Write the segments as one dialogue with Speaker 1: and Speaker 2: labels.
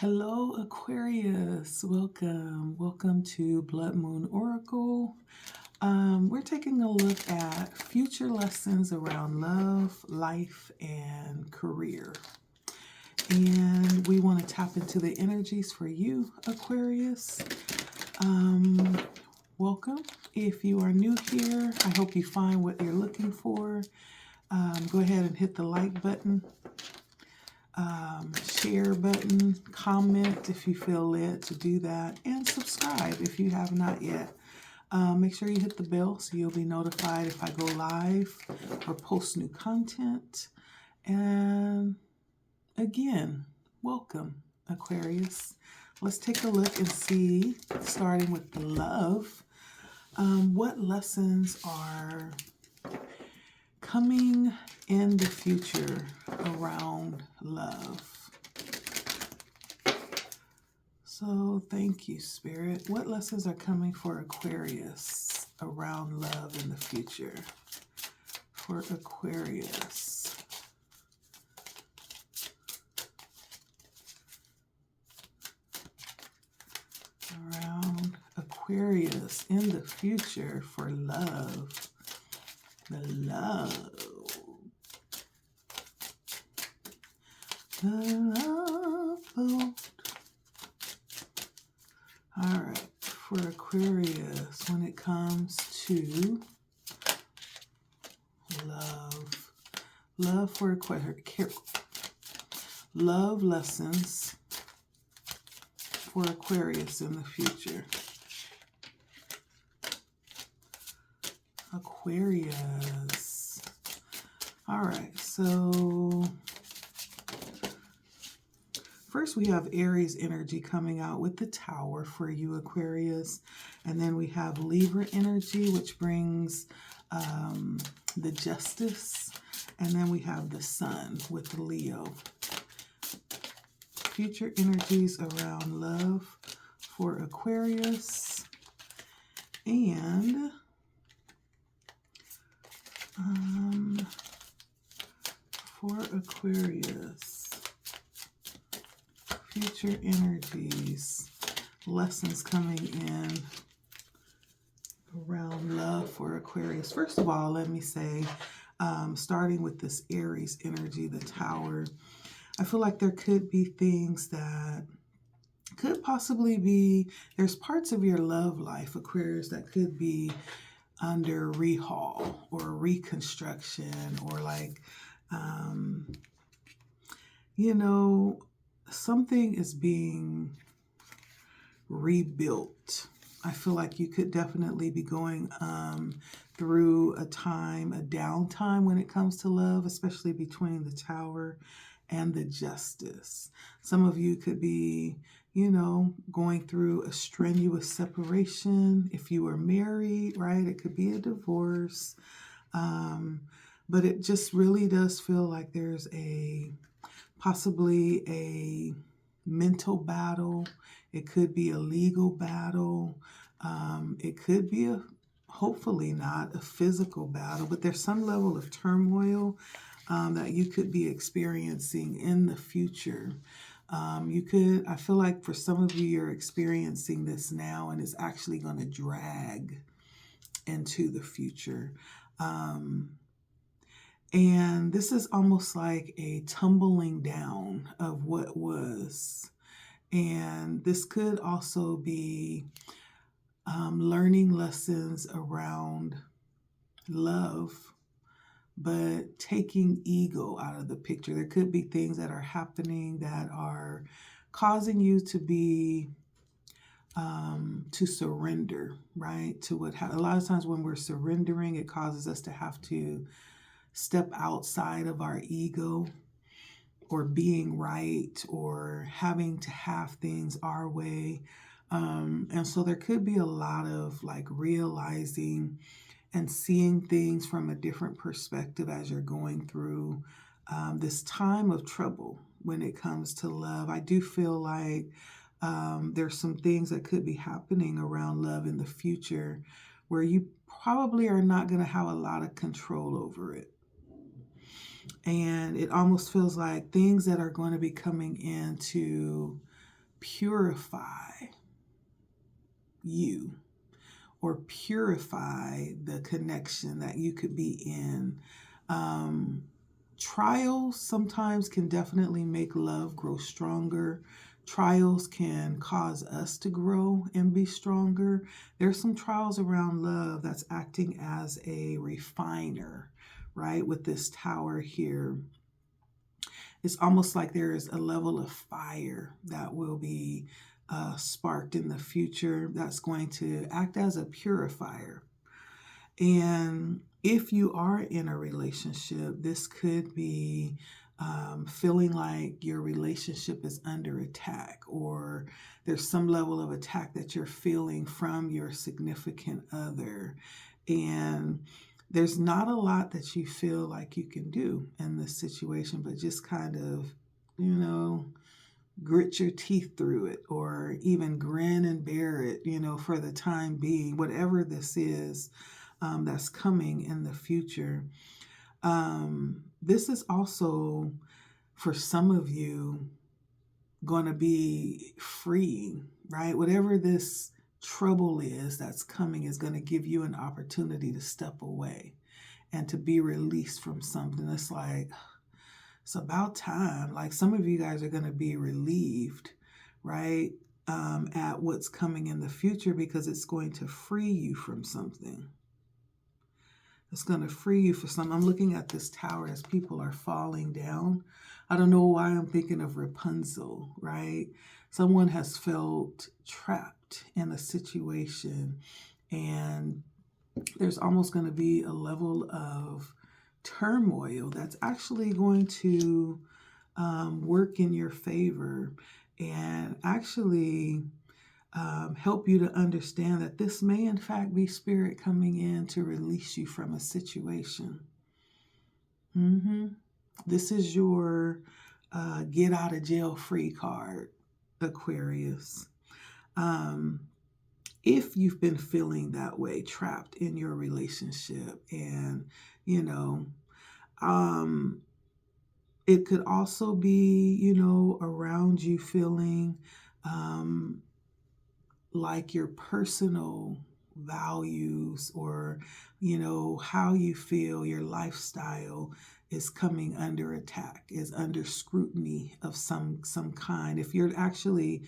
Speaker 1: Hello, Aquarius. Welcome to Blood Moon Oracle. We're taking a look at future lessons around love, life, and career. And we want to tap into the energies for you, Aquarius. Welcome. If you are new here, I hope you find what you're looking for. Go ahead and hit the like button. Share button, comment if you feel led to do that, and subscribe if you have not yet. Make sure you hit the bell so you'll be notified if I go live or post new content. And again, welcome, Aquarius. Let's take a look and see, starting with the love, what lessons are coming in the future around love. So thank you, Spirit. What lessons are coming for Aquarius around love in the future? For Aquarius. Around Aquarius in the future for love. The love. The love boat. All right, for Aquarius, when it comes to love for Aquarius, love lessons for Aquarius in the future. Aquarius. All right, so first, we have Aries energy coming out with the Tower for you, Aquarius. And then we have Libra energy, which brings the Justice. And then we have the Sun with Leo. Future energies around love for Aquarius. And for Aquarius. Future energies, lessons coming in around love for Aquarius. First of all, let me say, starting with this Aries energy, the Tower, I feel like there could be things that could possibly be, there's parts of your love life, Aquarius, that could be under rehaul or reconstruction or like, something is being rebuilt. I feel like you could definitely be going through a downtime when it comes to love, especially between the Tower and the Justice. Some of you could be, going through a strenuous separation. If you were married, right, it could be a divorce. But it just really does feel like there's possibly a mental battle. It could be a legal battle. It could be hopefully not a physical battle, but there's some level of turmoil that you could be experiencing in the future. I feel like for some of you, you're experiencing this now and it's actually going to drag into the future. And this is almost like a tumbling down of what was. And this could also be learning lessons around love, but taking ego out of the picture. There could be things that are happening that are causing you to be to surrender, right? To a lot of times when we're surrendering, it causes us to have to step outside of our ego or being right or having to have things our way. And so there could be a lot of like realizing and seeing things from a different perspective as you're going through this time of trouble when it comes to love. I do feel like there's some things that could be happening around love in the future where you probably are not going to have a lot of control over it. And it almost feels like things that are going to be coming into purify you or purify the connection that you could be in. Trials sometimes can definitely make love grow stronger. Trials can cause us to grow and be stronger. There's some trials around love that's acting as a refiner, right? With this tower here, it's almost like there is a level of fire that will be sparked in the future that's going to act as a purifier. And if you are in a relationship, this could be feeling like your relationship is under attack, or there's some level of attack that you're feeling from your significant other. And there's not a lot that you feel like you can do in this situation, but just kind of, grit your teeth through it, or even grin and bear it, for the time being, whatever this is that's coming in the future. This is also, for some of you, going to be freeing, right? Whatever this trouble is that's coming is going to give you an opportunity to step away and to be released from something. It's like, it's about time. Like, some of you guys are going to be relieved, right, at what's coming in the future, because it's going to free you from something. It's going to free you for something. I'm looking at this tower as people are falling down. I don't know why I'm thinking of Rapunzel, right? Someone has felt trapped in a situation, and there's almost going to be a level of turmoil that's actually going to work in your favor and actually help you to understand that this may in fact be spirit coming in to release you from a situation. This is your get out of jail free card, Aquarius. If you've been feeling that way, trapped in your relationship, and it could also be, around you feeling like your personal values, or, how you feel, your lifestyle is coming under attack, is under scrutiny of some kind. If you're actually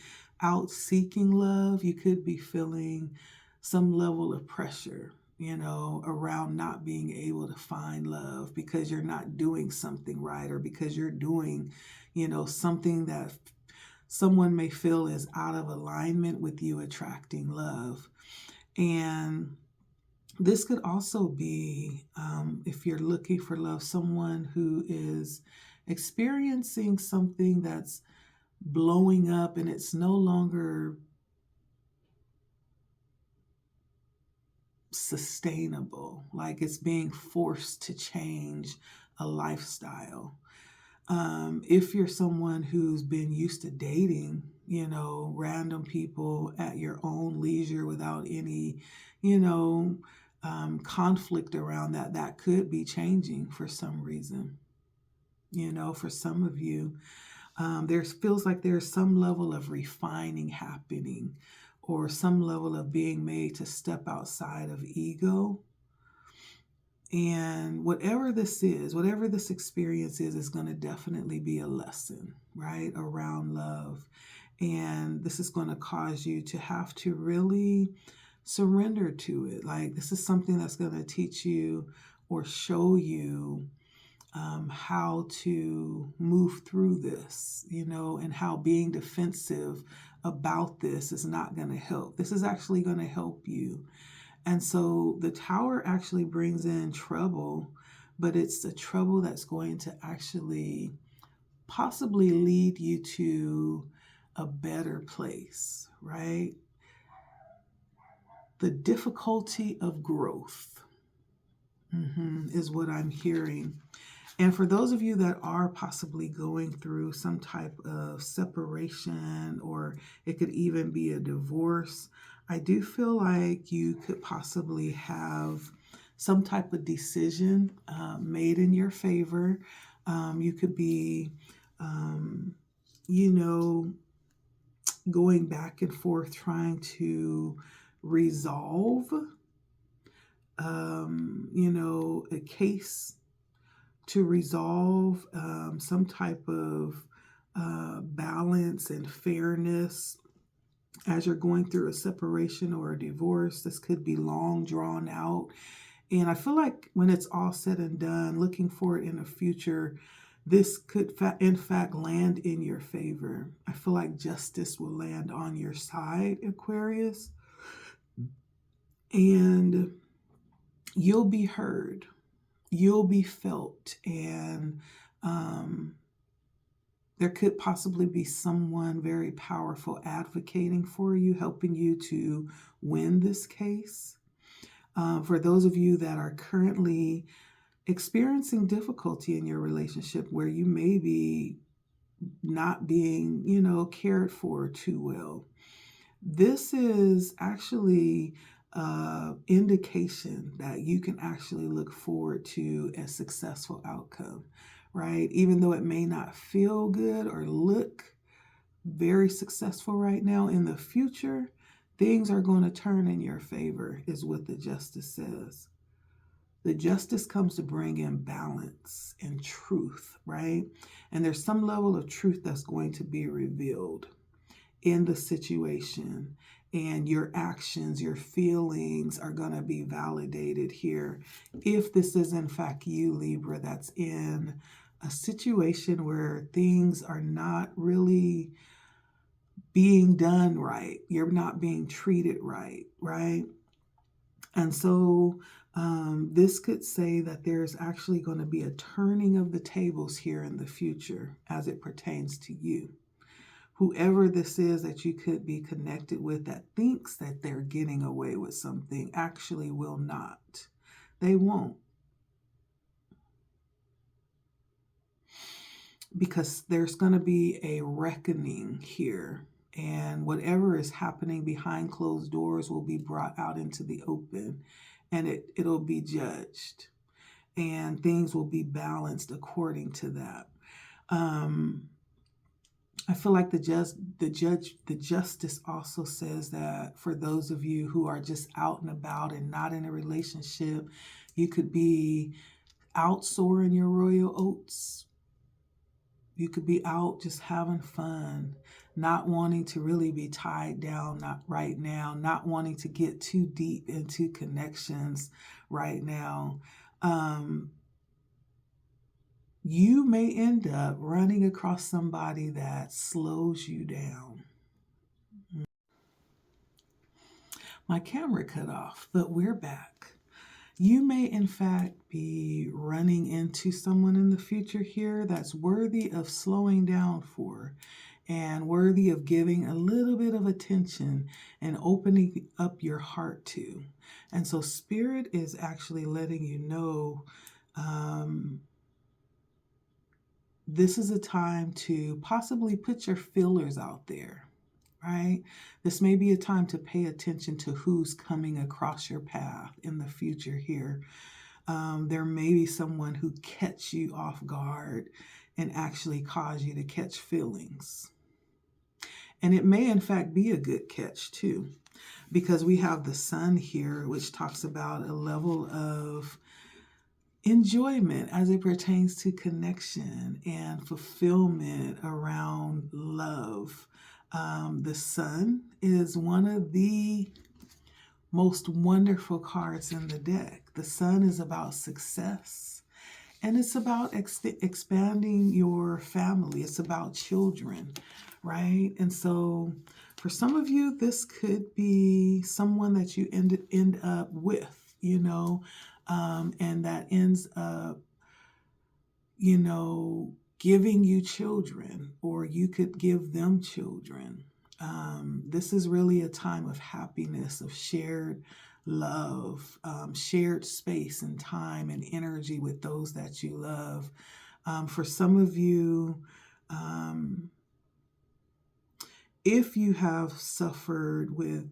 Speaker 1: out seeking love, you could be feeling some level of pressure, around not being able to find love because you're not doing something right, or because you're doing, something that someone may feel is out of alignment with you attracting love. And this could also be, if you're looking for love, someone who is experiencing something that's blowing up and it's no longer sustainable, like it's being forced to change a lifestyle. If you're someone who's been used to dating, random people at your own leisure without any, conflict around that, that could be changing for some reason. For some of you, there feels like there's some level of refining happening, or some level of being made to step outside of ego. And whatever this is, whatever this experience is going to definitely be a lesson, right, around love. And this is going to cause you to have to really surrender to it. Like, this is something that's going to teach you or show you how to move through this, and how being defensive about this is not going to help. This is actually going to help you. And so the tower actually brings in trouble, but it's the trouble that's going to actually possibly lead you to a better place, right? The difficulty of growth is what I'm hearing. And for those of you that are possibly going through some type of separation, or it could even be a divorce, I do feel like you could possibly have some type of decision made in your favor. You could be, going back and forth trying to resolve, a case, to resolve some type of balance and fairness as you're going through a separation or a divorce. This could be long drawn out. And I feel like when it's all said and done, looking forward in the future, this could in fact land in your favor. I feel like justice will land on your side, Aquarius, and you'll be heard, you'll be felt, and there could possibly be someone very powerful advocating for you, helping you to win this case. For those of you that are currently experiencing difficulty in your relationship where you may be not being, cared for too well, this is actually indication that you can actually look forward to a successful outcome, right? Even though it may not feel good or look very successful right now, in the future, things are going to turn in your favor, is what the justice says. The justice comes to bring in balance and truth, right? And there's some level of truth that's going to be revealed in the situation, and your actions, your feelings are going to be validated here. If this is in fact you, Libra, that's in a situation where things are not really being done right, you're not being treated right, right? And so this could say that there's actually going to be a turning of the tables here in the future as it pertains to you. Whoever this is that you could be connected with that thinks that they're getting away with something actually will not. They won't. Because there's going to be a reckoning here. And whatever is happening behind closed doors will be brought out into the open, and it'll be judged, and things will be balanced according to that. I feel like the justice also says that for those of you who are just out and about and not in a relationship, you could be out soaring your royal oats. You could be out just having fun, not wanting to really be tied down, not right now, not wanting to get too deep into connections right now. You may end up running across somebody that slows you down. My camera cut off, but we're back. You may in fact be running into someone in the future here that's worthy of slowing down for, and worthy of giving a little bit of attention and opening up your heart to. And so Spirit is actually letting you know this is a time to possibly put your feelers out there, right? This may be a time to pay attention to who's coming across your path in the future here. There may be someone who catch you off guard and actually cause you to catch feelings. And it may in fact be a good catch too, because we have the sun here, which talks about a level of enjoyment as it pertains to connection and fulfillment around love. The sun is one of the most wonderful cards in the deck. The sun is about success, and it's about expanding your family. It's about children, right? And so for some of you, this could be someone that you end up with, and that ends up, giving you children, or you could give them children. This is really a time of happiness, of shared love, shared space and time and energy with those that you love. For some of you, if you have suffered with,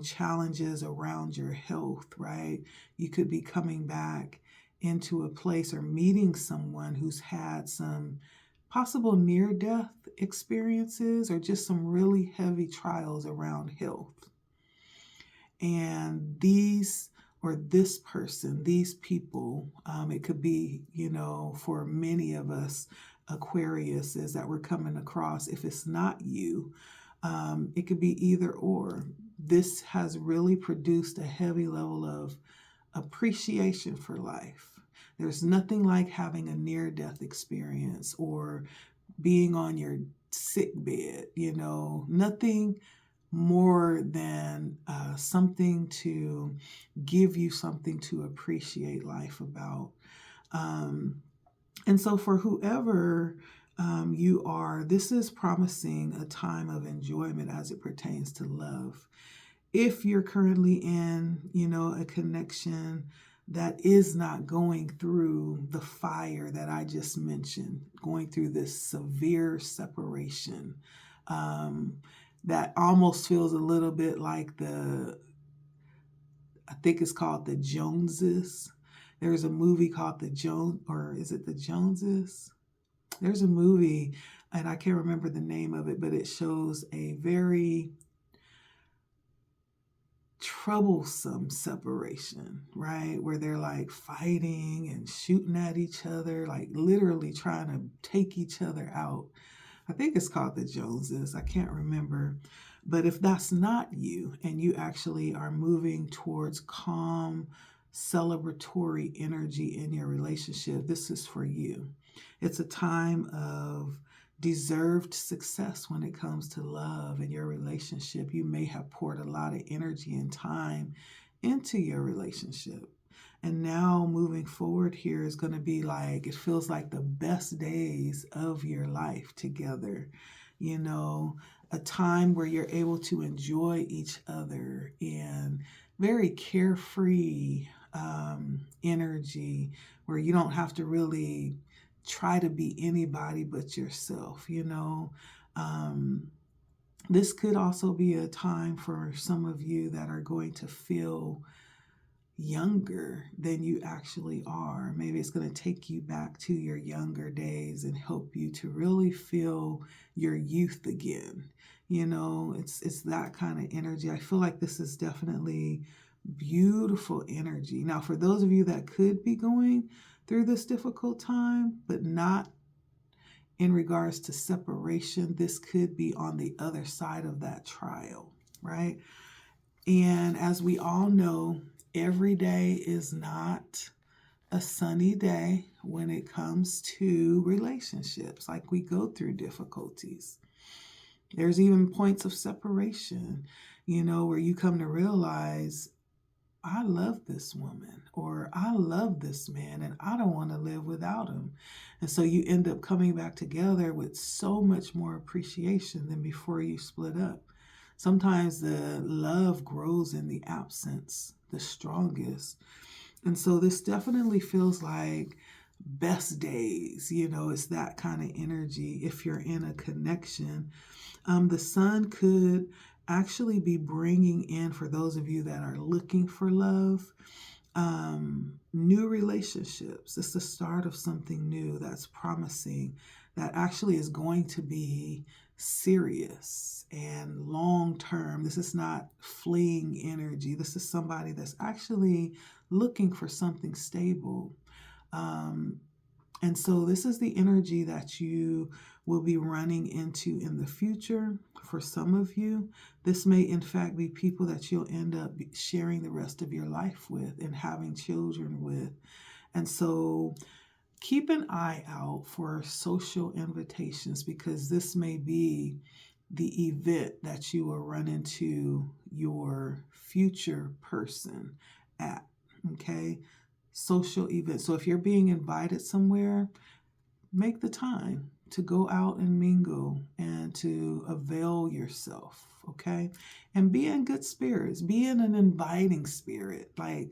Speaker 1: challenges around your health, right? You could be coming back into a place or meeting someone who's had some possible near-death experiences, or just some really heavy trials around health. And these, or this person, these people, it could be, for many of us, Aquariuses that we're coming across. If it's not you, it could be either or. This has really produced a heavy level of appreciation for life. There's nothing like having a near-death experience or being on your sick bed, nothing more than something to give you something to appreciate life about. And so for whoever you are, this is promising a time of enjoyment as it pertains to love. If you're currently in, a connection that is not going through the fire that I just mentioned, going through this severe separation, that almost feels a little bit like I think it's called The Joneses. There's a movie called or is it The Joneses? There's a movie, and I can't remember the name of it, but it shows a very troublesome separation, right? Where they're like fighting and shooting at each other, like literally trying to take each other out. I think it's called The Joneses. I can't remember. But if that's not you, and you actually are moving towards calm, celebratory energy in your relationship, this is for you. It's a time of deserved success when it comes to love and your relationship. You may have poured a lot of energy and time into your relationship. And now moving forward here is going to be like, it feels like the best days of your life together. A time where you're able to enjoy each other in very carefree energy, where you don't have to really try to be anybody but yourself. This could also be a time for some of you that are going to feel younger than you actually are. Maybe it's going to take you back to your younger days and help you to really feel your youth again. It's that kind of energy. I feel like this is definitely beautiful energy. Now, for those of you that could be going through this difficult time, but not in regards to separation, this could be on the other side of that trial, right? And as we all know, every day is not a sunny day when it comes to relationships. Like, we go through difficulties. There's even points of separation, where you come to realize, I love this woman, or I love this man, and I don't want to live without him. And so you end up coming back together with so much more appreciation than before you split up. Sometimes the love grows in the absence, the strongest. And so this definitely feels like best days. It's that kind of energy if you're in a connection. The sun could actually be bringing in, for those of you that are looking for love, new relationships. It's the start of something new that's promising, that actually is going to be serious and long-term. This is not fleeing energy. This is somebody that's actually looking for something stable. And so this is the energy that you will be running into in the future. For some of you, this may in fact be people that you'll end up sharing the rest of your life with and having children with. And so keep an eye out for social invitations, because this may be the event that you will run into your future person at, okay? Social event. So if you're being invited somewhere, make the time to go out and mingle and to avail yourself, okay? And be in good spirits. Be in an inviting spirit. Like,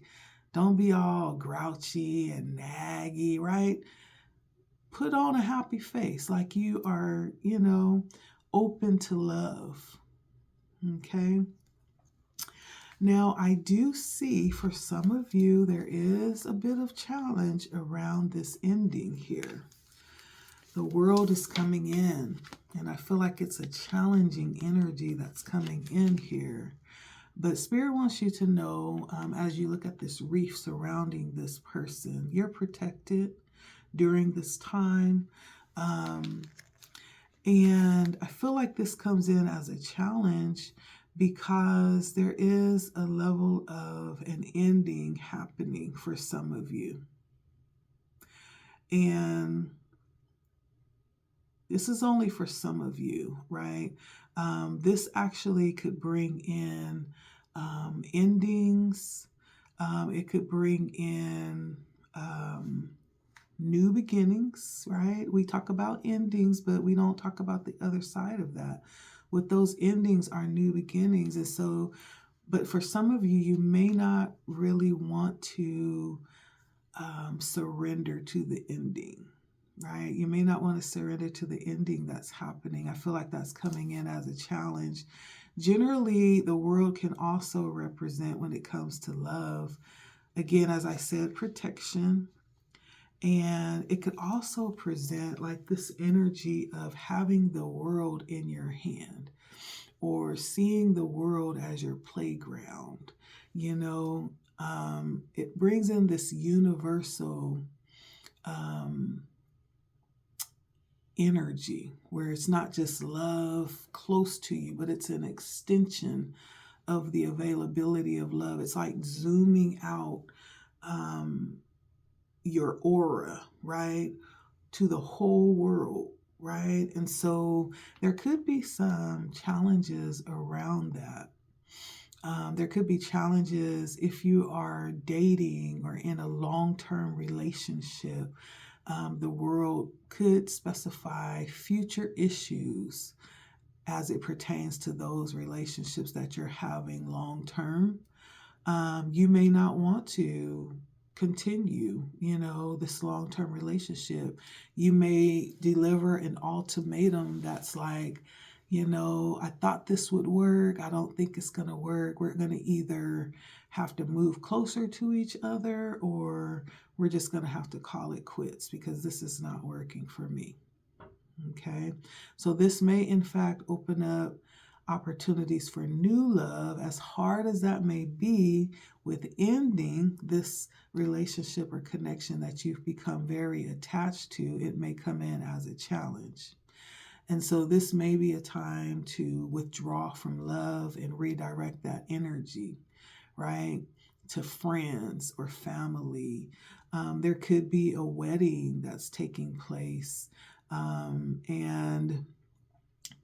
Speaker 1: don't be all grouchy and naggy, right? Put on a happy face, like you are, open to love, okay? Now, I do see for some of you, there is a bit of challenge around this ending here. The world is coming in, and I feel like it's a challenging energy that's coming in here. But Spirit wants you to know, as you look at this reef surrounding this person, you're protected during this time. And I feel like this comes in as a challenge because there is a level of an ending happening for some of you. And this is only for some of you, right? This actually could bring in endings. It could bring in new beginnings, right? We talk about endings, but we don't talk about the other side of that. With those endings are new beginnings. And so, but for some of you, you may not really want to surrender to the ending, right? You may not want to surrender to the ending that's happening. I feel like that's coming in as a challenge. Generally, the world can also represent, when it comes to love, again, as I said, protection. And it could also present like this energy of having the world in your hand, or seeing the world as your playground. You know, it brings in this universal energy where it's not just love close to you, but it's an extension of the availability of love. It's like zooming out your aura, right, to the whole world, right? And so there could be some challenges around that. There could be challenges if you are dating or in a long-term relationship. The world could specify future issues as it pertains to those relationships that you're having long-term. You may not want to continue, this long-term relationship. You may deliver an ultimatum that's like, I thought this would work. I don't think it's going to work. We're going to either have to move closer to each other, or we're just going to have to call it quits because this is not working for me. Okay. So this may in fact open up opportunities for new love, as hard as that may be, with ending this relationship or connection that you've become very attached to. It may come in as a challenge. And so this may be a time to withdraw from love and redirect that energy, right, to friends or family. There could be a wedding that's taking place, and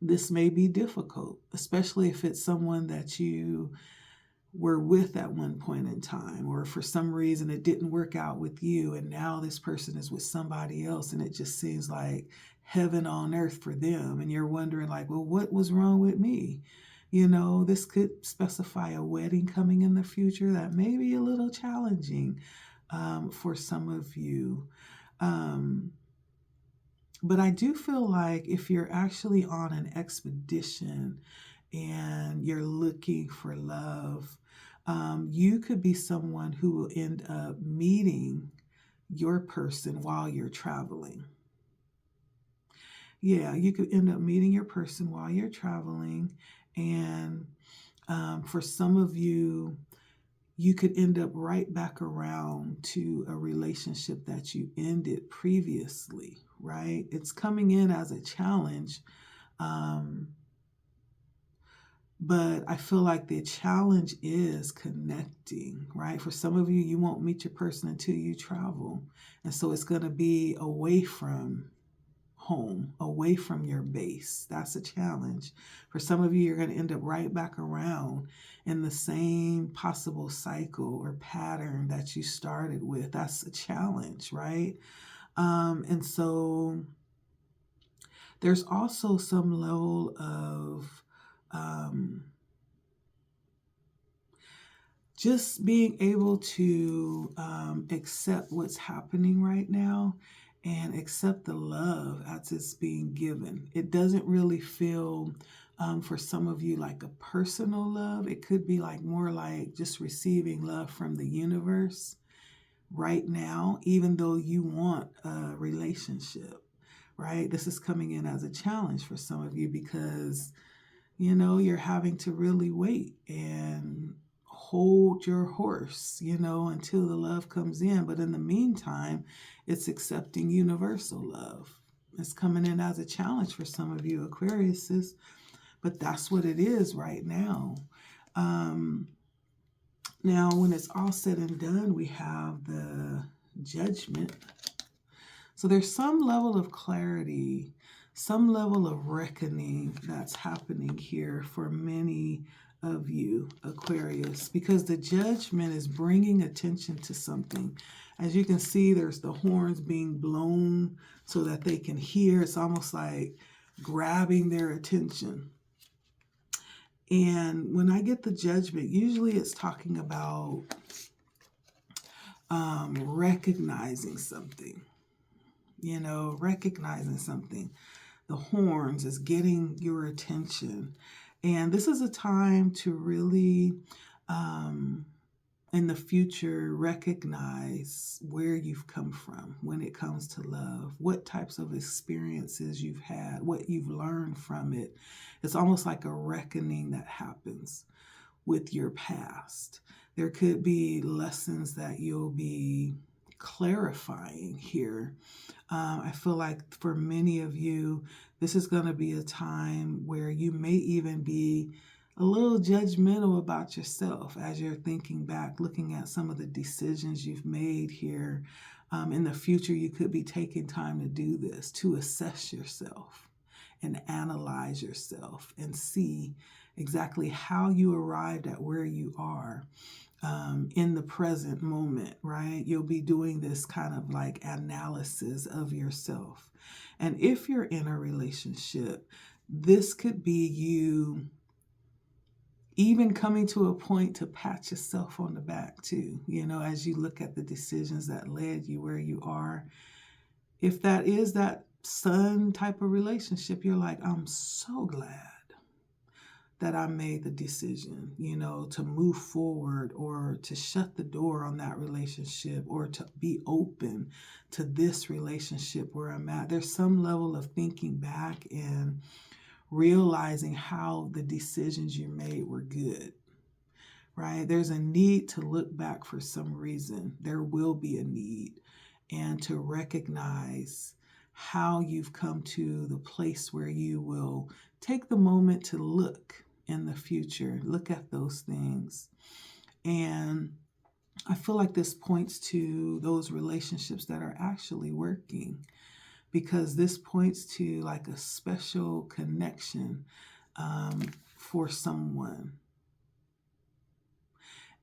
Speaker 1: this may be difficult, especially if it's someone that you were with at one point in time, or for some reason it didn't work out with you and now this person is with somebody else and it just seems like heaven on earth for them, and you're wondering like, well, what was wrong with me? This could specify a wedding coming in the future that may be a little challenging for some of you. But I do feel like if you're actually on an expedition and you're looking for love, you could be someone who will end up meeting your person while you're traveling. Yeah, you could end up meeting your person while you're traveling. And for some of you, you could end up right back around to a relationship that you ended previously, right? It's coming in as a challenge. But I feel like the challenge is connecting, right? For some of you, you won't meet your person until you travel. And so it's going to be away from home, away from your base. That's a challenge. For some of you, you're going to end up right back around in the same possible cycle or pattern that you started with. That's a challenge, right? And so there's also some level of just being able to accept what's happening right now and accept the love as it's being given. It doesn't really feel, for some of you, like a personal love. It could be like more like just receiving love from the universe right now, even though you want a relationship, right? This is coming in as a challenge for some of you because, you're having to really wait and hold your horse, until the love comes in. But in the meantime, it's accepting universal love. It's coming in as a challenge for some of you Aquariuses, but that's what it is right now. Now, when it's all said and done, we have the Judgment. So there's some level of clarity, some level of reckoning that's happening here for many of you, Aquarius, because the Judgment is bringing attention to something. As you can see, there's the horns being blown so that they can hear. It's almost like grabbing their attention. And when I get the Judgment, usually it's talking about recognizing something. Recognizing something. The horns is getting your attention. And this is a time to really, in the future, recognize where you've come from when it comes to love, what types of experiences you've had, what you've learned from it. It's almost like a reckoning that happens with your past. There could be lessons that you'll be clarifying here. I feel like for many of you, this is going to be a time where you may even be a little judgmental about yourself as you're thinking back, looking at some of the decisions you've made here. In the future, you could be taking time to do this, to assess yourself and analyze yourself and see exactly how you arrived at where you are. In the present moment, right? You'll be doing this kind of like analysis of yourself. And if you're in a relationship, this could be you even coming to a point to pat yourself on the back too, as you look at the decisions that led you where you are. If that is that sun type of relationship, you're like, I'm so glad that I made the decision, to move forward or to shut the door on that relationship or to be open to this relationship where I'm at. There's some level of thinking back and realizing how the decisions you made were good, right? There's a need to look back for some reason. There will be a need, and to recognize how you've come to the place where you will take the moment to look in the future, look at those things. And I feel like this points to those relationships that are actually working, because this points to like a special connection for someone,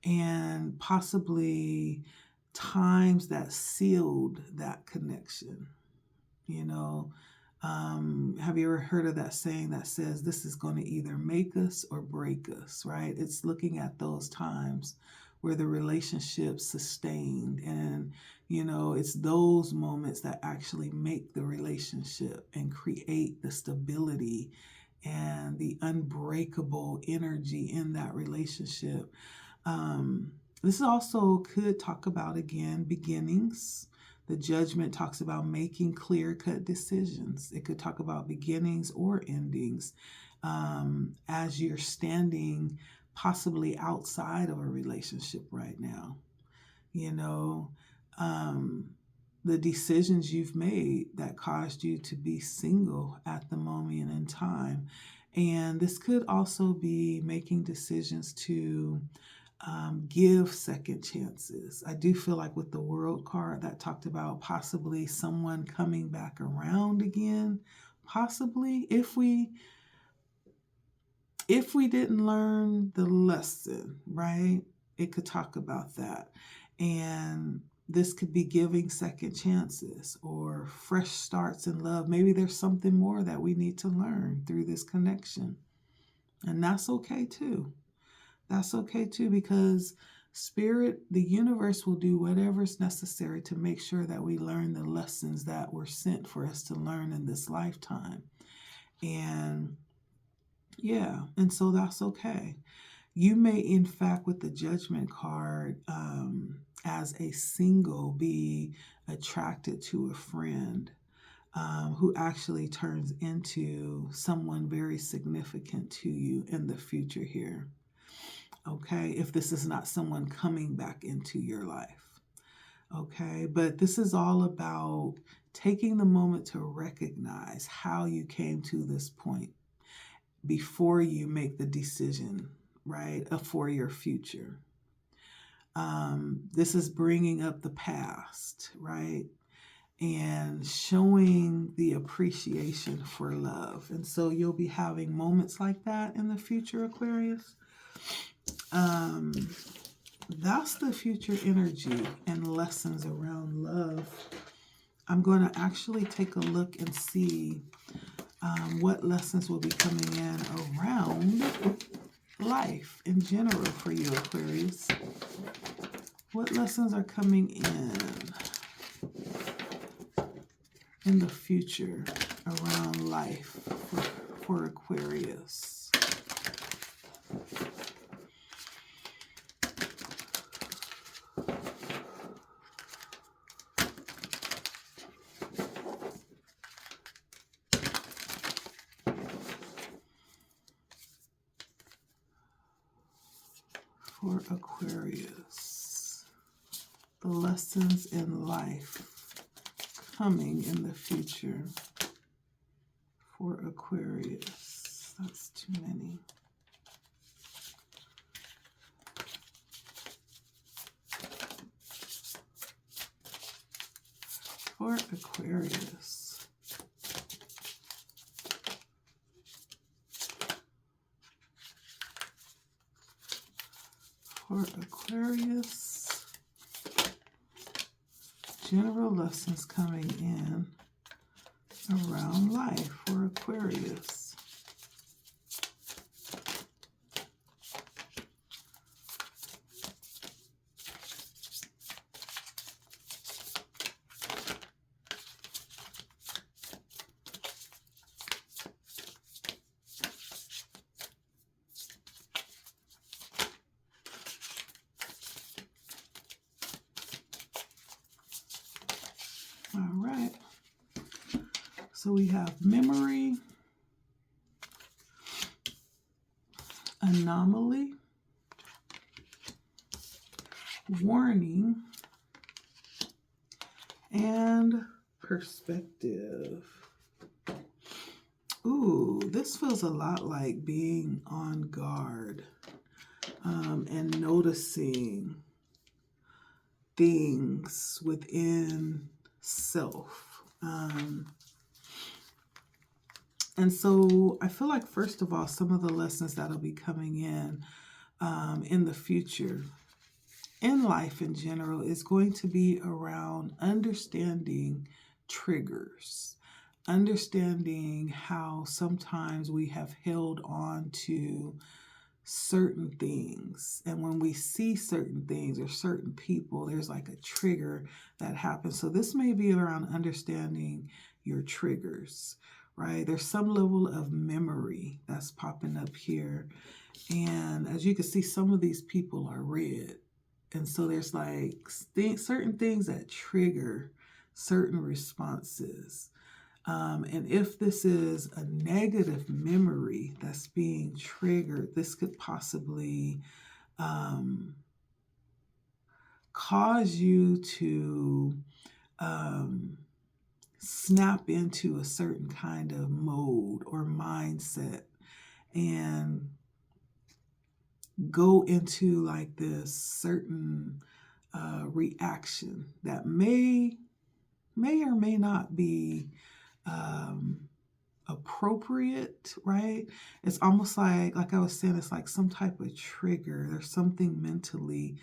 Speaker 1: and possibly times that sealed that connection. Have you ever heard of that saying that says this is going to either make us or break us, right? It's looking at those times where the relationship sustained, and it's those moments that actually make the relationship and create the stability and the unbreakable energy in that relationship. This also could talk about, again, beginnings. The Judgment talks about making clear-cut decisions. It could talk about beginnings or endings as you're standing possibly outside of a relationship right now. The decisions you've made that caused you to be single at the moment in time. And this could also be making decisions to give second chances. I do feel like with the World card that talked about possibly someone coming back around again, possibly if we didn't learn the lesson, right? It could talk about that. And this could be giving second chances or fresh starts in love. Maybe there's something more that we need to learn through this connection. And that's okay too. That's okay too, because Spirit, the universe will do whatever's necessary to make sure that we learn the lessons that were sent for us to learn in this lifetime. And yeah, and so that's okay. You may, in fact, with the Judgment card, as a single, be attracted to a friend. who actually turns into someone very significant to you in the future here. Okay, if this is not someone coming back into your life. Okay, but this is all about taking the moment to recognize how you came to this point before you make the decision, right, for your future. This is bringing up the past, right, and showing the appreciation for love. And so you'll be having moments like that in the future, Aquarius. That's the future energy and lessons around love. I'm going to actually take a look and see what lessons will be coming in around life in general for you, Aquarius. What lessons are coming in the future around life for Aquarius? For Aquarius, the lessons in life coming in the future for Aquarius. That's too many. For Aquarius. For Aquarius, general lessons coming in around life for Aquarius. All right. So we have memory, anomaly, warning, and perspective. Ooh, this feels a lot like being on guard and noticing things within self. And so I feel like, first of all, some of the lessons that'll be coming in the future, in life in general, is going to be around understanding triggers, understanding how sometimes we have held on to certain things. And when we see certain things or certain people, there's like a trigger that happens. So this may be around understanding your triggers, right? There's some level of memory that's popping up here. And as you can see, some of these people are red. And so there's like certain things that trigger certain responses. And if this is a negative memory that's being triggered, this could possibly cause you to snap into a certain kind of mode or mindset and go into like this certain reaction that may or may not be appropriate, right? It's almost like I was saying, it's like some type of trigger. There's something mentally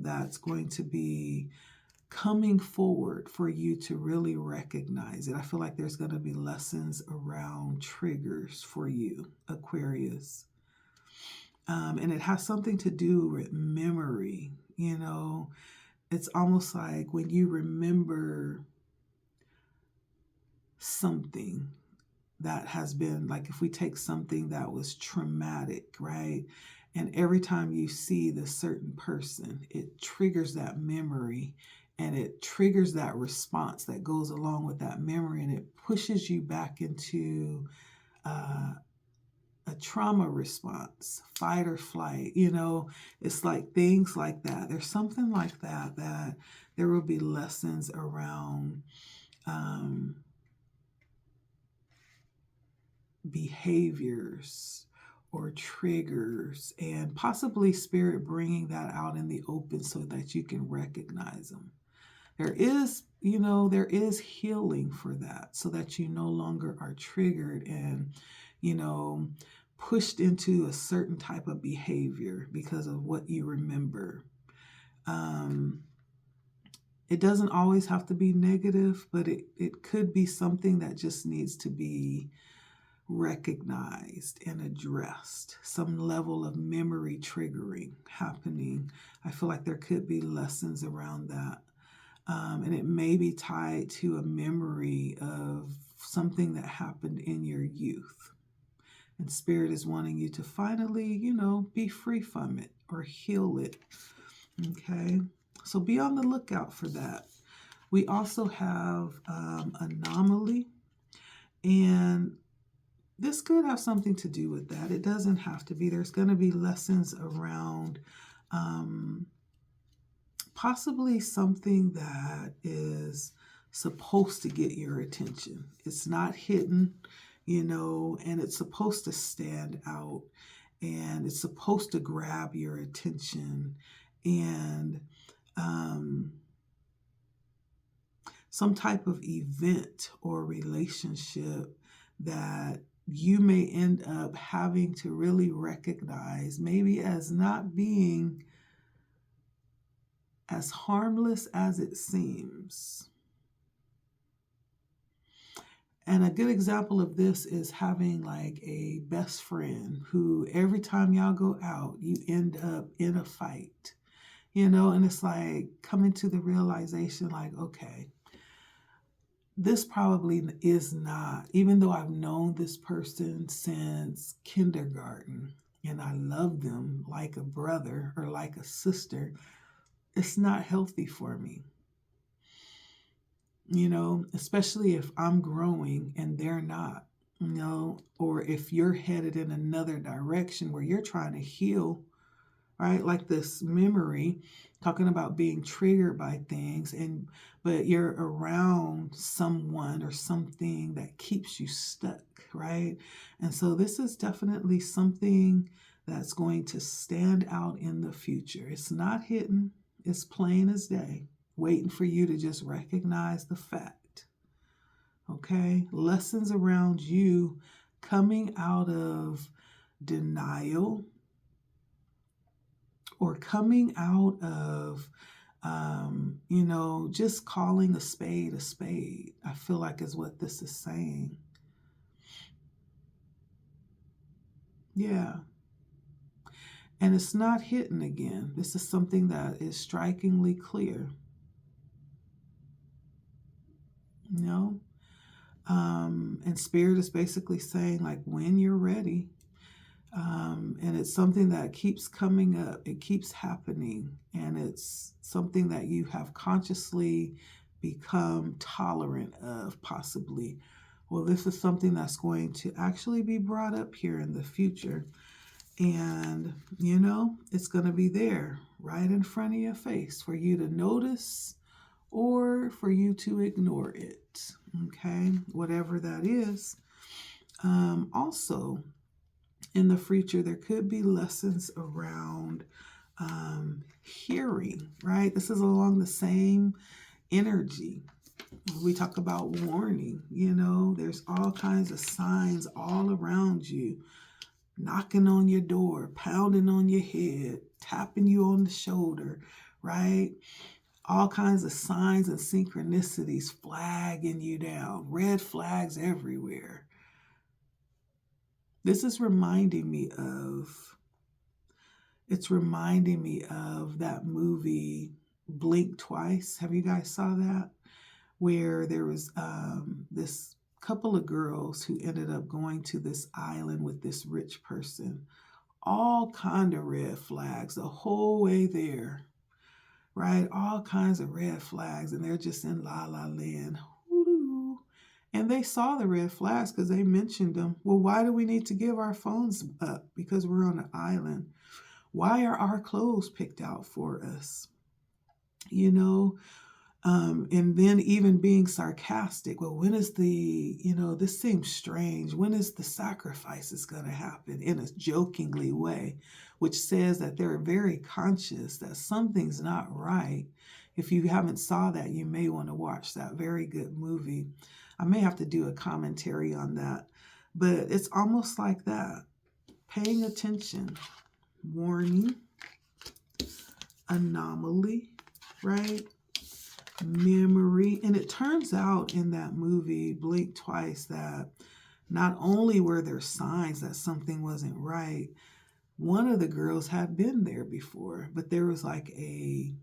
Speaker 1: that's going to be coming forward for you to really recognize it. I feel like there's going to be lessons around triggers for you, Aquarius. And it has something to do with memory. You know, it's almost like when you remember something that has been, like if we take something that was traumatic, right? And every time you see this certain person, it triggers that memory and it triggers that response that goes along with that memory, and it pushes you back into uh, a trauma response, fight or flight. It's like things like that. There's something like that, that there will be lessons around behaviors or triggers, and possibly spirit bringing that out in the open so that you can recognize them. There is healing for that, so that you no longer are triggered and, pushed into a certain type of behavior because of what you remember. It doesn't always have to be negative, but it could be something that just needs to be recognized and addressed. Some level of memory triggering happening. I feel like there could be lessons around that. And it may be tied to a memory of something that happened in your youth. And Spirit is wanting you to finally, be free from it or heal it. Okay? So be on the lookout for that. We also have anomaly. And this could have something to do with that. It doesn't have to be. There's going to be lessons around possibly something that is supposed to get your attention. It's not hidden, and it's supposed to stand out, and it's supposed to grab your attention, and some type of event or relationship that you may end up having to really recognize maybe as not being as harmless as it seems. And a good example of this is having like a best friend who every time y'all go out, you end up in a fight, and it's like coming to the realization like, okay, this probably is not, even though I've known this person since kindergarten and I love them like a brother or like a sister, it's not healthy for me. Especially if I'm growing and they're not, or if you're headed in another direction where you're trying to heal, right? Like this memory, talking about being triggered by things, but you're around someone or something that keeps you stuck, right? And so this is definitely something that's going to stand out in the future. It's not hidden. It's plain as day, waiting for you to just recognize the fact. Okay? Lessons around you coming out of denial, or coming out of, just calling a spade a spade, I feel like is what this is saying. Yeah. And it's not hidden again. This is something that is strikingly clear. And Spirit is basically saying, like, when you're ready, and it's something that keeps coming up. It keeps happening. And it's something that you have consciously become tolerant of, possibly. Well, this is something that's going to actually be brought up here in the future. And, it's going to be there right in front of your face for you to notice or for you to ignore it. Okay? Whatever that is. Also, in the future, there could be lessons around hearing, right? This is along the same energy. We talk about warning, there's all kinds of signs all around you, knocking on your door, pounding on your head, tapping you on the shoulder, right? All kinds of signs and synchronicities flagging you down, red flags everywhere. This is reminding me of that movie Blink Twice. Have you guys saw that? Where there was this couple of girls who ended up going to this island with this rich person. All kind of red flags the whole way there. right? All kinds of red flags, and they're just in la la land. And they saw the red flags because they mentioned them. Well, why do we need to give our phones up? Because we're on an island. Why are our clothes picked out for us? You know, and then even being sarcastic. Well, when is this seems strange. When is the sacrifices going to happen, in a jokingly way, which says that they're very conscious that something's not right. If you haven't saw that, you may want to watch that very good movie. I may have to do a commentary on that, but it's almost like that. Paying attention, warning, anomaly, right? Memory. And it turns out in that movie, Blink Twice, that not only were there signs that something wasn't right, one of the girls had been there before, but there was like a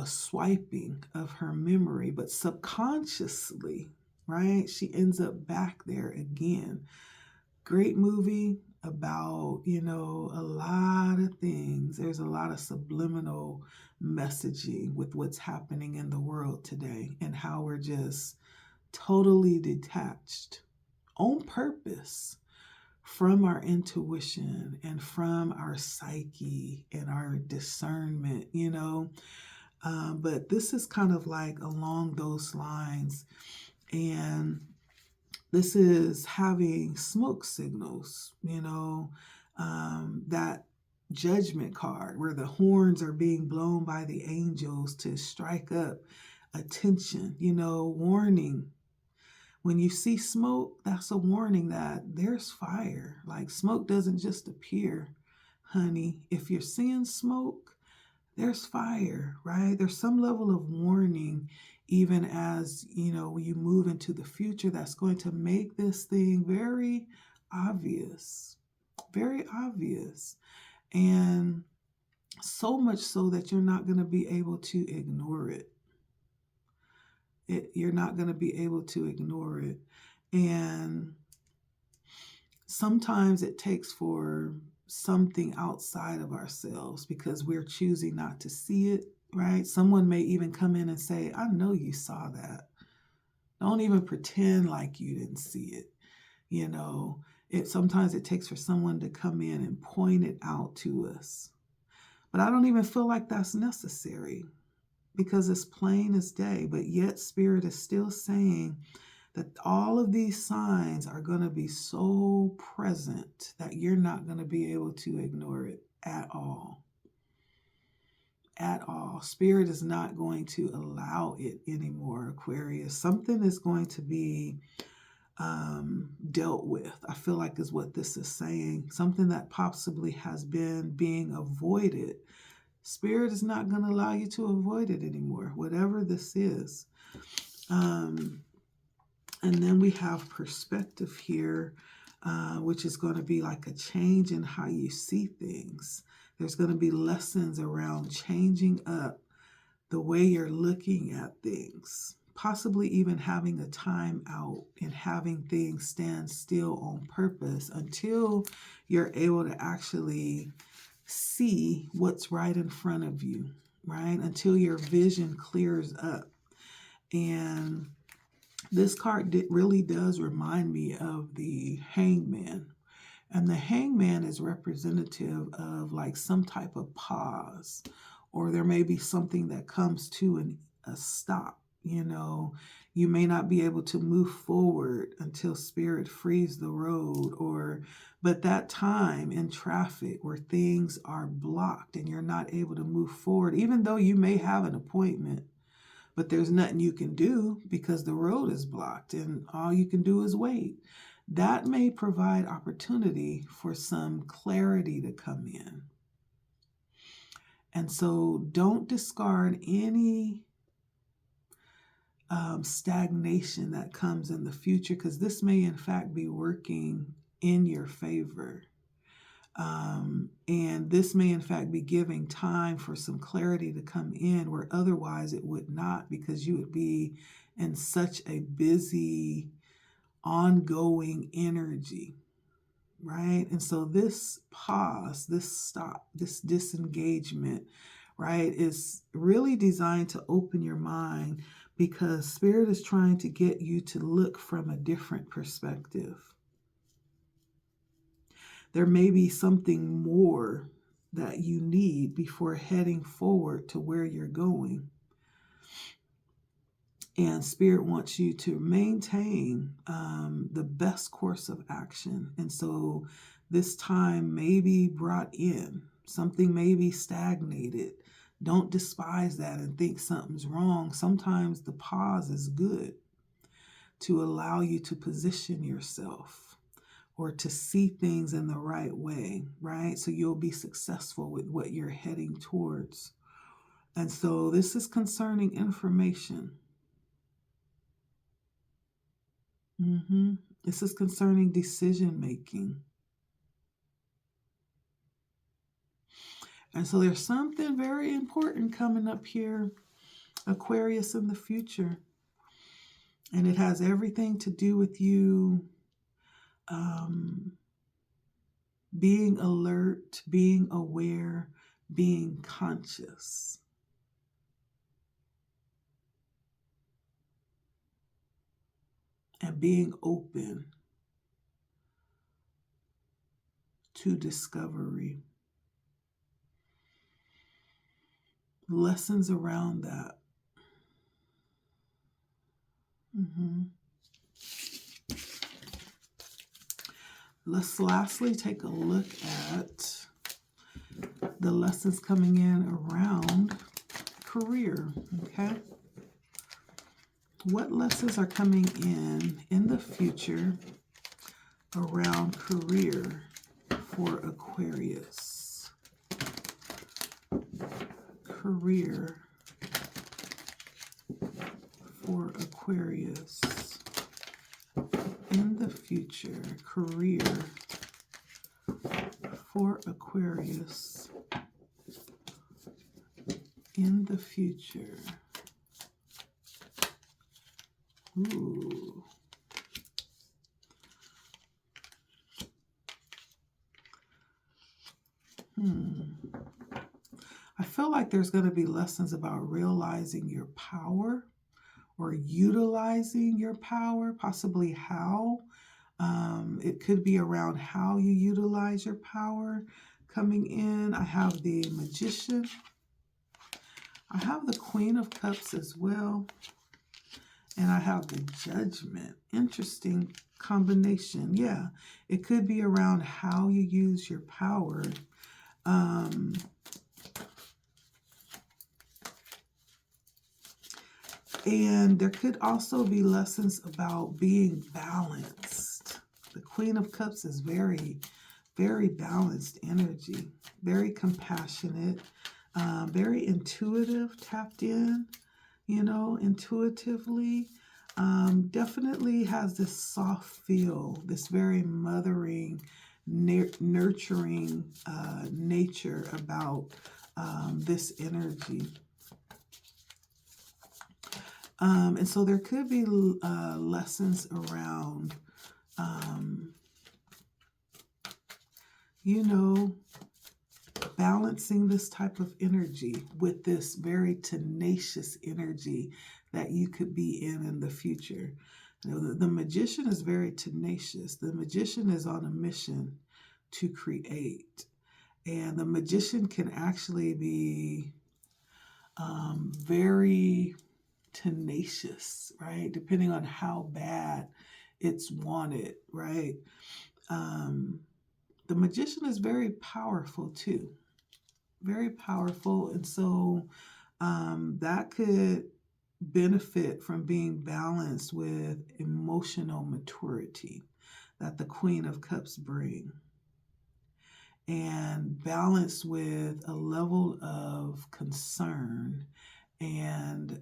Speaker 1: swiping of her memory, but subconsciously, right? She ends up back there again. Great movie about, a lot of things. There's a lot of subliminal messaging with what's happening in the world today and how we're just totally detached on purpose from our intuition and from our psyche and our discernment, but this is kind of like along those lines. And this is having smoke signals, that judgment card where the horns are being blown by the angels to strike up attention, warning. When you see smoke, that's a warning that there's fire. Like, smoke doesn't just appear, honey. If you're seeing smoke, there's fire, right? There's some level of warning, even as, you move into the future, that's going to make this thing very obvious, very obvious. And so much so that you're not going to be able to ignore it. You're not going to be able to ignore it. And sometimes it takes for something outside of ourselves because we're choosing not to see it, right? Someone may even come in and say, I know you saw that. Don't even pretend like you didn't see it. Sometimes it takes for someone to come in and point it out to us. But I don't even feel like that's necessary because it's plain as day. But yet Spirit is still saying that all of these signs are going to be so present that you're not going to be able to ignore it at all. At all. Spirit is not going to allow it anymore, Aquarius. Something is going to be dealt with, I feel like, is what this is saying. Something that possibly has been being avoided. Spirit is not going to allow you to avoid it anymore, whatever this is. And then we have perspective here, which is going to be like a change in how you see things. There's going to be lessons around changing up the way you're looking at things, possibly even having a time out and having things stand still on purpose until you're able to actually see what's right in front of you, right? Until your vision clears up. And this card really does remind me of the Hangman. And the Hangman is representative of like some type of pause, or there may be something that comes to a stop. You may not be able to move forward until Spirit frees the road, but that time in traffic where things are blocked and you're not able to move forward, even though you may have an appointment, but there's nothing you can do because the road is blocked and all you can do is wait. That may provide opportunity for some clarity to come in. And so don't discard any stagnation that comes in the future, because this may in fact be working in your favor. And this may in fact be giving time for some clarity to come in where otherwise it would not, because you would be in such a busy, ongoing energy, right? And so this pause, this stop, this disengagement right? It's really designed to open your mind because Spirit is trying to get you to look from a different perspective. There may be something more that you need before heading forward to where you're going. And Spirit wants you to maintain the best course of action. And so this time may be brought in. Something may be stagnated. Don't despise that and think something's wrong. Sometimes the pause is good to allow you to position yourself or to see things in the right way, right? So you'll be successful with what you're heading towards. And so this is concerning information. This is concerning decision making. And so there's something very important coming up here, Aquarius, in the future. And it has everything to do with you being alert, being aware, being conscious. And being open to discovery. Lessons around that. Let's lastly take a look at the lessons coming in around career, okay? What lessons are coming in the future around career for Aquarius? Career for Aquarius in the future. Career for Aquarius in the future. Ooh. I feel like there's going to be lessons about realizing your power or utilizing your power, possibly how. It could be around how you utilize your power coming in. I have the Magician. I have the Queen of Cups as well. And I have the Judgment. Interesting combination. Yeah, it could be around how you use your power. And there could also be lessons about being balanced. The Queen of Cups is very, very balanced energy, very compassionate, very intuitive, tapped in, intuitively. Definitely has this soft feel, this very mothering, nurturing nature about this energy. And so there could be lessons around, balancing this type of energy with this very tenacious energy that you could be in the future. The Magician is very tenacious. The Magician is on a mission to create. And the Magician can actually be very tenacious, right? Depending on how bad it's wanted, right? The Magician is very powerful too. Very powerful. And so that could benefit from being balanced with emotional maturity that the Queen of Cups bring. And balanced with a level of concern and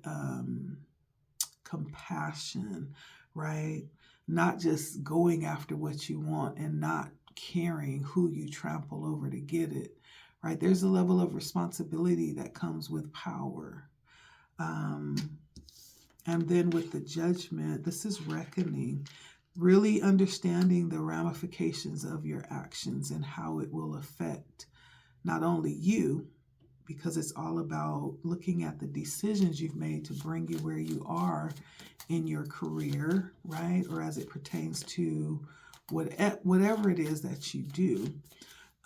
Speaker 1: compassion, right? Not just going after what you want and not caring who you trample over to get it, right? There's a level of responsibility that comes with power. And then with the Judgment, this is reckoning, really understanding the ramifications of your actions and how it will affect not only you, because it's all about looking at the decisions you've made to bring you where you are in your career, right? Or as it pertains to whatever it is that you do.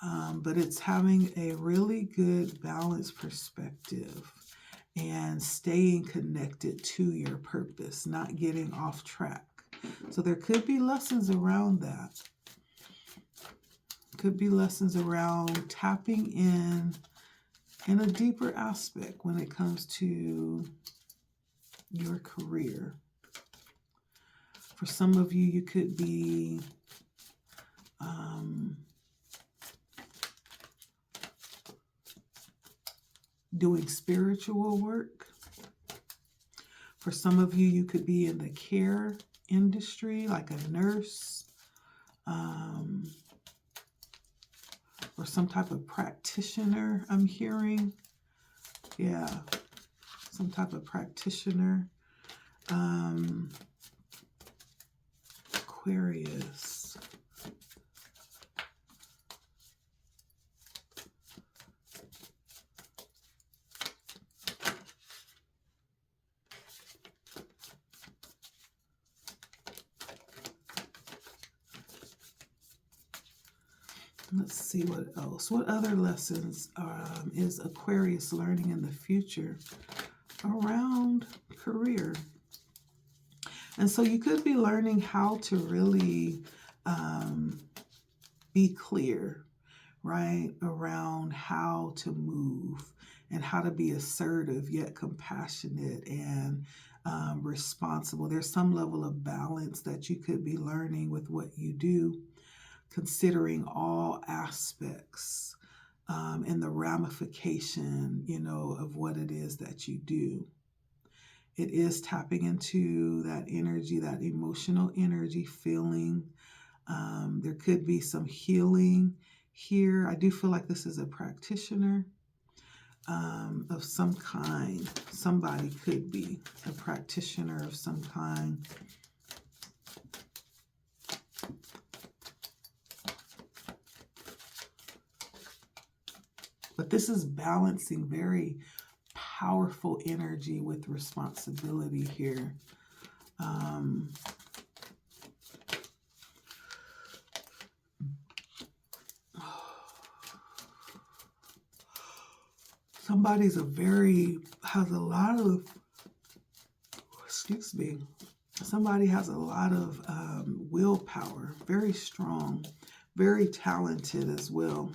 Speaker 1: But it's having a really good balanced perspective and staying connected to your purpose, not getting off track. So there could be lessons around that. Could be lessons around tapping in a deeper aspect when it comes to your career. For some of you, you could be doing spiritual work. For some of you, you could be in the care industry, like a nurse, or some type of practitioner, I'm hearing. Yeah, some type of practitioner. Aquarius. Let's see what else. What other lessons is Aquarius learning in the future around career? And so you could be learning how to really be clear, right, around how to move and how to be assertive yet compassionate and responsible. There's some level of balance that you could be learning with what you do, considering all aspects and the ramification, of what it is that you do. It is tapping into that energy, that emotional energy, feeling. There could be some healing here. I do feel like this is a practitioner of some kind. Somebody could be a practitioner of some kind. But this is balancing very powerful energy with responsibility here. Somebody's has a lot of, somebody has a lot of willpower, very strong, very talented as well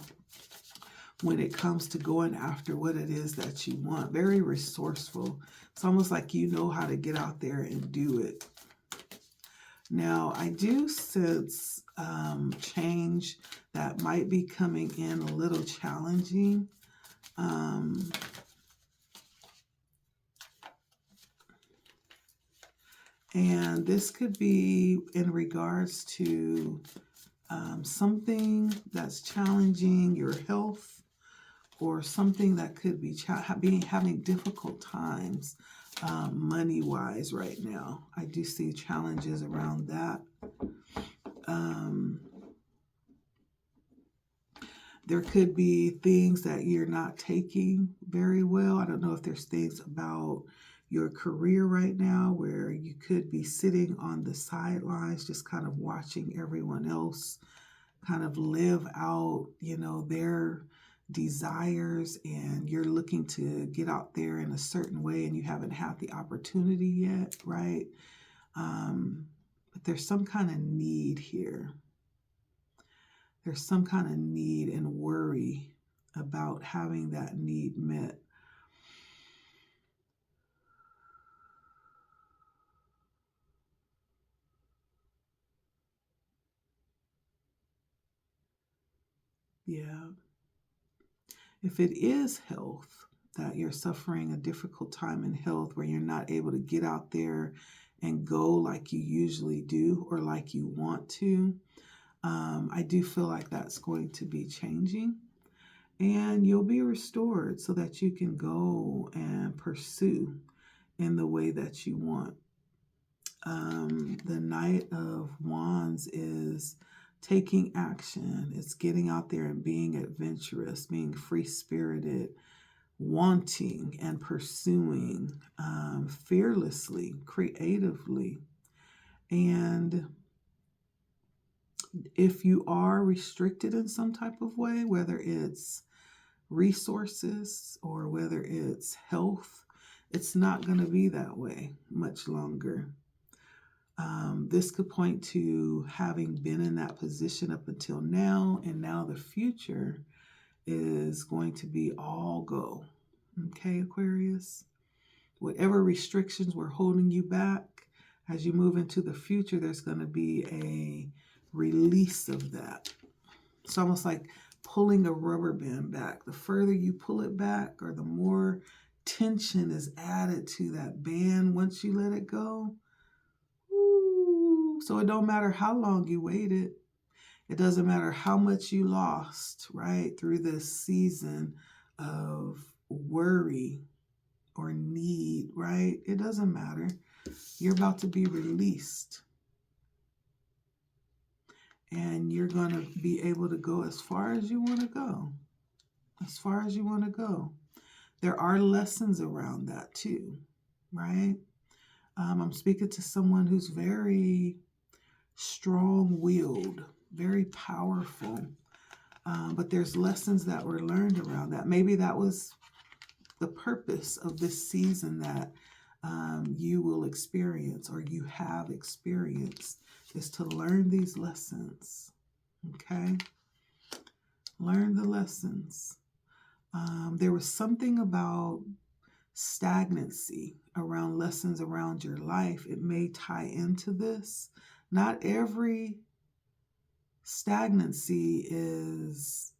Speaker 1: when it comes to going after what it is that you want. Very resourceful. It's almost like you know how to get out there and do it. Now, I do sense change that might be coming in a little challenging. And this could be in regards to something that's challenging your health, or something that could be having difficult times money-wise right now. I do see challenges around that. There could be things that you're not taking very well. I don't know if there's things about your career right now where you could be sitting on the sidelines, just kind of watching everyone else kind of live out, their desires, and you're looking to get out there in a certain way and you haven't had the opportunity yet, right? But there's some kind of need here. There's some kind of need and worry about having that need met. Yeah. If it is health, that you're suffering a difficult time in health where you're not able to get out there and go like you usually do or like you want to, I do feel like that's going to be changing, and you'll be restored so that you can go and pursue in the way that you want. The Knight of Wands is taking action. It's getting out there and being adventurous, being free-spirited wanting and pursuing fearlessly, creatively. And if you are restricted in some type of way, whether it's resources or whether it's health, it's not going to be that way much longer. This could point to having been in that position up until now, and now the future is going to be all go. Okay, Aquarius? Whatever restrictions were holding you back, as you move into the future, there's going to be a release of that. It's almost like pulling a rubber band back. The further you pull it back, or the more tension is added to that band once you let it go. Ooh. So it don't matter how long you waited. It doesn't matter how much you lost, right, through this season of worry or need, right? It doesn't matter. You're about to be released. And you're going to be able to go as far as you want to go. As far as you want to go. There are lessons around that too, right? I'm speaking to someone who's very strong-willed, very powerful. But there's lessons that were learned around that. Maybe that was the purpose of this season that you will experience, or you have experienced, is to learn these lessons. Okay? Learn the lessons. There was something about stagnancy around lessons around your life. It may tie into this. Not every stagnancy is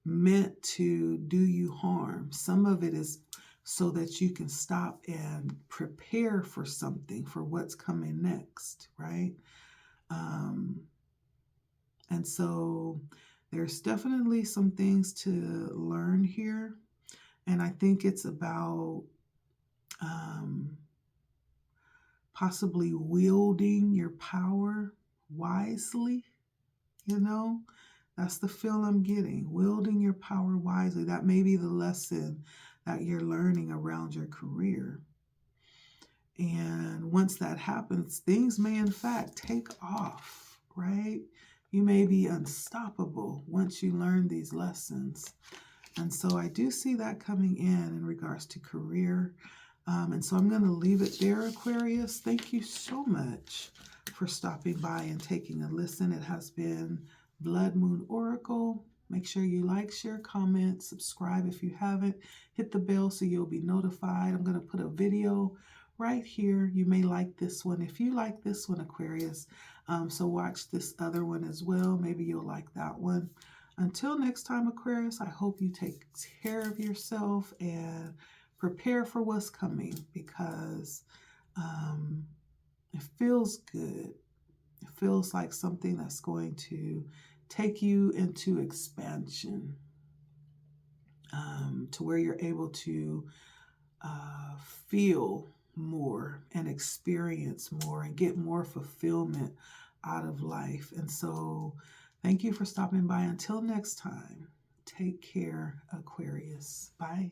Speaker 1: meant to do you harm. Some of it is so that you can stop and prepare for something, for what's coming next, right? And so there's definitely some things to learn here. And I think it's about possibly wielding your power wisely, you know? That's the feel I'm getting. Wielding your power wisely. That may be the lesson that you're learning around your career. And once that happens, things may in fact take off, right? You may be unstoppable once you learn these lessons. And so I do see that coming in regards to career. And so I'm going to leave it there, Aquarius. Thank you so much for stopping by and taking a listen. It has been Blood Moon Oracle. Make sure you like, share, comment, subscribe if you haven't. Hit the bell so you'll be notified. I'm going to put a video right here. You may like this one. If you like this one, Aquarius, so watch this other one as well. Maybe you'll like that one. Until next time, Aquarius, I hope you take care of yourself and prepare for what's coming, because it feels good. It feels like something that's going to take you into expansion, to where you're able to feel more and experience more and get more fulfillment out of life. And so thank you for stopping by. Until next time, take care, Aquarius. Bye.